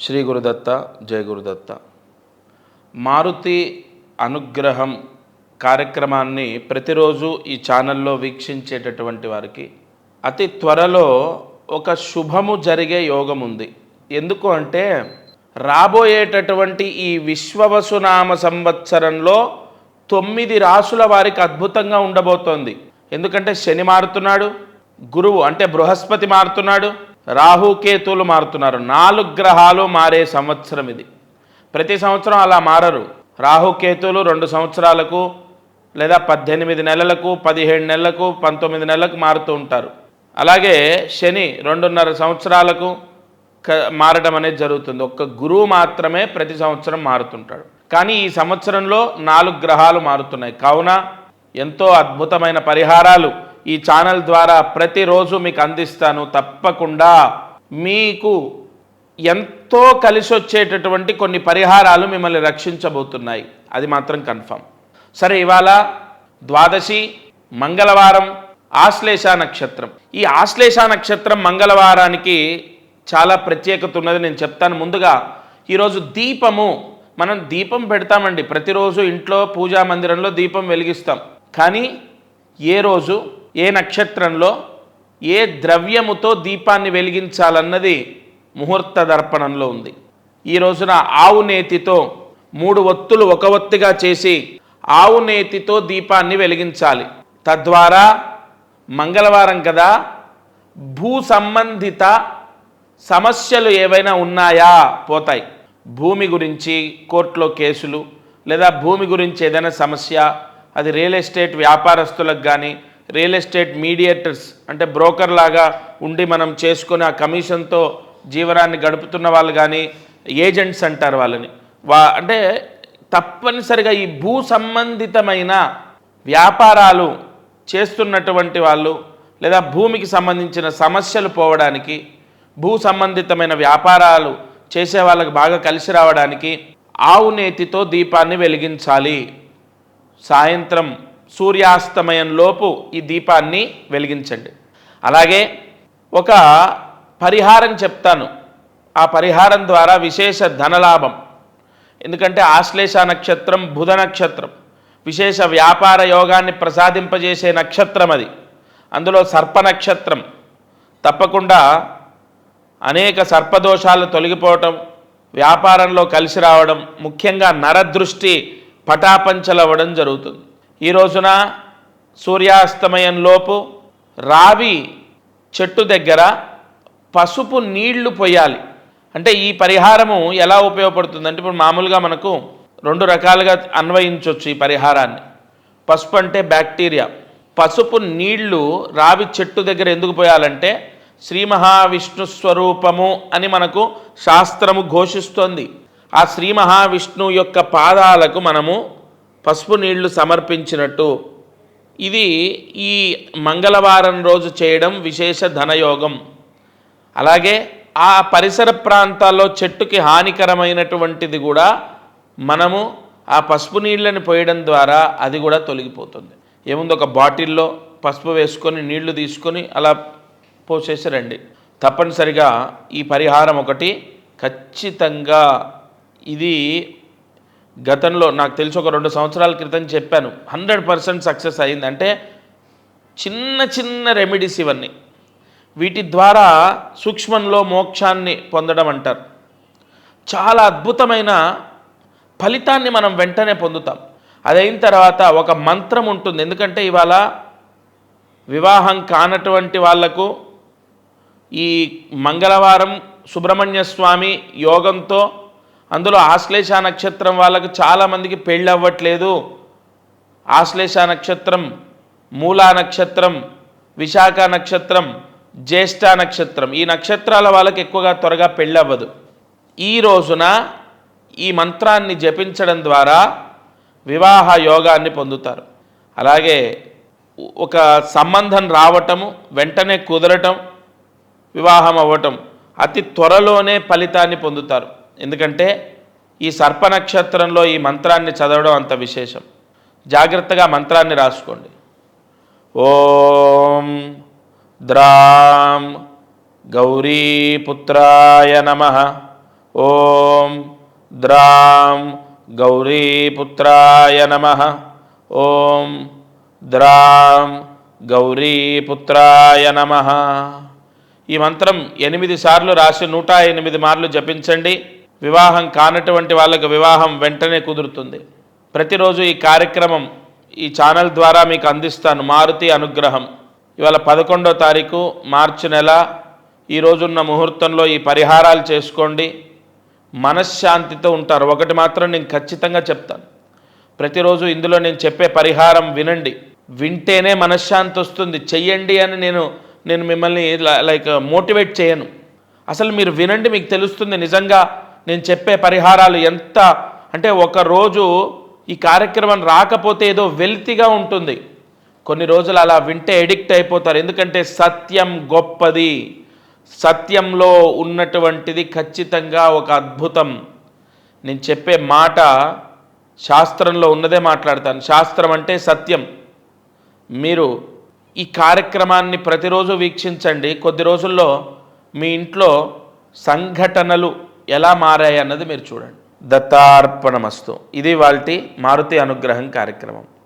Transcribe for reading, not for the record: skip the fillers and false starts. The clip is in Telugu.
శ్రీ గురుదత్త, జయ గురుదత్త. మారుతి అనుగ్రహం కార్యక్రమాన్ని ప్రతిరోజు ఈ ఛానల్లో వీక్షించేటటువంటి వారికి అతి త్వరలో ఒక శుభము జరిగే యోగం ఉంది. ఎందుకు అంటే రాబోయేటటువంటి ఈ విశ్వవసునామ సంవత్సరంలో 9 రాసుల వారికి అద్భుతంగా ఉండబోతోంది. ఎందుకంటే శని మారుతున్నాడు, గురువు అంటే బృహస్పతి మారుతున్నాడు, రాహుకేతువులు మారుతున్నారు. 4 గ్రహాలు మారే సంవత్సరం ఇది. ప్రతి సంవత్సరం అలా మారరు. రాహుకేతువులు 2 సంవత్సరాలకు లేదా 18 నెలలకు, 17 నెలలకు, 19 నెలలకు మారుతూ ఉంటారు. అలాగే శని 2.5 సంవత్సరాలకు మారడం అనేది జరుగుతుంది. ఒక్క గురువు మాత్రమే ప్రతి సంవత్సరం మారుతుంటాడు. కానీ ఈ సంవత్సరంలో 4 గ్రహాలు మారుతున్నాయి. కావున ఎంతో అద్భుతమైన పరిహారాలు ఈ ఛానల్ ద్వారా ప్రతిరోజు మీకు అందిస్తాను. తప్పకుండా మీకు ఎంతో కలిసి వచ్చేటటువంటి కొన్ని పరిహారాలు మిమ్మల్ని రక్షించబోతున్నాయి. అది మాత్రం కన్ఫర్మ్. సరే, ఇవాళ ద్వాదశి మంగళవారం, ఆశ్లేష నక్షత్రం. ఈ ఆశ్లేష నక్షత్రం మంగళవారానికి చాలా ప్రత్యేకత ఉన్నది, నేను చెప్తాను. ముందుగా ఈరోజు దీపము, మనం దీపం పెడతామండి ప్రతిరోజు ఇంట్లో పూజా మందిరంలో దీపం వెలిగిస్తాం. కానీ ఏ రోజు ఏ నక్షత్రంలో ఏ ద్రవ్యముతో దీపాన్ని వెలిగించాలన్నది ముహూర్త దర్పణంలో ఉంది. ఈ రోజున ఆవు నేతితో 3 ఒత్తులు ఒక ఒత్తిగా చేసి ఆవు నేతితో దీపాన్ని వెలిగించాలి. తద్వారా మంగళవారం కదా, భూ సంబంధిత సమస్యలు ఏవైనా ఉన్నాయా పోతాయి. భూమి గురించి కోర్టులో కేసులు, లేదా భూమి గురించి ఏదైనా సమస్య, అది రియల్ ఎస్టేట్ వ్యాపారస్తులకు కానీ, రియల్ ఎస్టేట్ మీడియేటర్స్ అంటే బ్రోకర్ లాగా ఉండి మనం చేసుకుని ఆ కమిషన్తో జీవనాన్ని గడుపుతున్న వాళ్ళు కానీ, ఏజెంట్స్ అంటారు వాళ్ళని. అంటే తప్పనిసరిగా ఈ భూ సంబంధితమైన వ్యాపారాలు చేస్తున్నటువంటి వాళ్ళు, లేదా భూమికి సంబంధించిన సమస్యలు పోవడానికి, భూ సంబంధితమైన వ్యాపారాలు చేసే వాళ్ళకి బాగా కలిసి రావడానికి ఆవు నేతితో దీపాన్ని వెలిగించాలి. సాయంత్రం సూర్యాస్తమయంలోపు ఈ దీపాన్ని వెలిగించండి. అలాగే ఒక పరిహారం చెప్తాను. ఆ పరిహారం ద్వారా విశేష ధనలాభం. ఎందుకంటే ఆశ్లేష నక్షత్రం బుధ నక్షత్రం, విశేష వ్యాపార యోగాన్ని ప్రసాదింపజేసే నక్షత్రం అది. అందులో సర్ప నక్షత్రం. తప్పకుండా అనేక సర్పదోషాలు తొలగిపోవటం, వ్యాపారంలో కలిసి రావడం, ముఖ్యంగా నరదృష్టి పటాపంచలవ్వడం జరుగుతుంది. ఈ రోజున సూర్యాస్తమయంలోపు రావి చెట్టు దగ్గర పసుపు నీళ్లు పోయాలి. అంటే ఈ పరిహారము ఎలా ఉపయోగపడుతుందంటే, ఇప్పుడు మామూలుగా మనకు 2 రకాలుగా అన్వయించవచ్చు ఈ పరిహారాన్ని. పసుపు అంటే బ్యాక్టీరియా. పసుపు నీళ్లు రావి చెట్టు దగ్గర ఎందుకు పోయాలంటే, శ్రీ మహావిష్ణు స్వరూపము అని మనకు శాస్త్రము ఘోషిస్తోంది. ఆ శ్రీ మహావిష్ణువు యొక్క పాదాలకు మనము పసుపు నీళ్లు సమర్పించినట్టు. ఇది ఈ మంగళవారం రోజు చేయడం విశేష ధనయోగం. అలాగే ఆ పరిసర ప్రాంతాల్లో చెట్టుకి హానికరమైనటువంటిది కూడా మనము ఆ పసుపు నీళ్ళని పోయడం ద్వారా అది కూడా తొలగిపోతుంది. ఏముంది, ఒక బాటిల్లో పసుపు వేసుకొని నీళ్లు తీసుకొని అలా పోసేసి రండి. తప్పనిసరిగా ఈ పరిహారం ఒకటి ఖచ్చితంగా, ఇది గతంలో నాకు తెలిసి ఒక 2 సంవత్సరాల క్రితం చెప్పాను. 100% సక్సెస్ అయింది. అంటే చిన్న చిన్న రెమెడీస్ ఇవన్నీ. వీటి ద్వారా సూక్ష్మంలో మోక్షాన్ని పొందడం అంటారు. చాలా అద్భుతమైన ఫలితాన్ని మనం వెంటనే పొందుతాం. అదైన తర్వాత ఒక మంత్రం ఉంటుంది. ఎందుకంటే ఇవాళ వివాహం కానటువంటి వాళ్లకు ఈ మంగళవారం సుబ్రహ్మణ్య స్వామి యోగంతో, అందులో ఆశ్లేష నక్షత్రం వాళ్ళకు చాలామందికి పెళ్ళి అవ్వట్లేదు. ఆశ్లేష నక్షత్రం, మూలా నక్షత్రం, విశాఖ నక్షత్రం, జ్యేష్ఠ నక్షత్రం, ఈ నక్షత్రాల వాళ్ళకి ఎక్కువగా త్వరగా పెళ్ళి అవ్వదు. ఈ రోజున ఈ మంత్రాన్ని జపించడం ద్వారా వివాహ యోగాన్ని పొందుతారు. అలాగే ఒక సంబంధం రావటము, వెంటనే కుదరటం, వివాహం అవ్వటం, అతి త్వరలోనే ఫలితాన్ని పొందుతారు. ఎందుకంటే ఈ సర్ప నక్షత్రంలో ఈ మంత్రాన్ని చదవడం అంత విశేషం. జాగ్రత్తగా మంత్రాన్ని రాసుకోండి. ఓం ద్రాం గౌరీపుత్రాయ నమః ఓం ద్రాం గౌరీపుత్రాయ నమః. ఓం ద్రాం గౌరీపుత్రాయ నమః. ఈ మంత్రం 8 సార్లు రాసి 108 మార్లు జపించండి. వివాహం కానటువంటి వాళ్ళకు వివాహం వెంటనే కుదురుతుంది. ప్రతిరోజు ఈ కార్యక్రమం ఈ ఛానల్ ద్వారా మీకు అందిస్తాను. మారుతి అనుగ్రహం. ఇవాళ 11వ తారీఖు మార్చి నెల. ఈరోజున్న ముహూర్తంలో ఈ పరిహారాలు చేసుకోండి. మనశ్శాంతితో ఉంటారు. ఒకటి మాత్రం నేను ఖచ్చితంగా చెప్తాను, ప్రతిరోజు ఇందులో నేను చెప్పే పరిహారం వినండి. వింటేనే మనశ్శాంతి వస్తుంది. చెయ్యండి అని నేను మిమ్మల్ని లైక్ మోటివేట్ చేయను. అసలు మీరు వినండి, మీకు తెలుస్తుంది నిజంగా నేను చెప్పే పరిహారాలు ఎంత అంటే. ఒకరోజు ఈ కార్యక్రమం రాకపోతే ఏదో వెల్తిగా ఉంటుంది. కొన్ని రోజులు అలా వింటే ఎడిక్ట్ అయిపోతారు. ఎందుకంటే సత్యం గొప్పది. సత్యంలో ఉన్నటువంటిది ఖచ్చితంగా ఒక అద్భుతం. నేను చెప్పే మాట శాస్త్రంలో ఉన్నదే మాట్లాడతాను. శాస్త్రం అంటే సత్యం. మీరు ఈ కార్యక్రమాన్ని ప్రతిరోజు వీక్షించండి. కొద్ది రోజుల్లో మీ ఇంట్లో సంఘటనలు ఎలా మారాయి అన్నది మీరు చూడండి. దత్తార్పణమస్తు. ఇది వాల్టి మారుతి అనుగ్రహం కార్యక్రమం.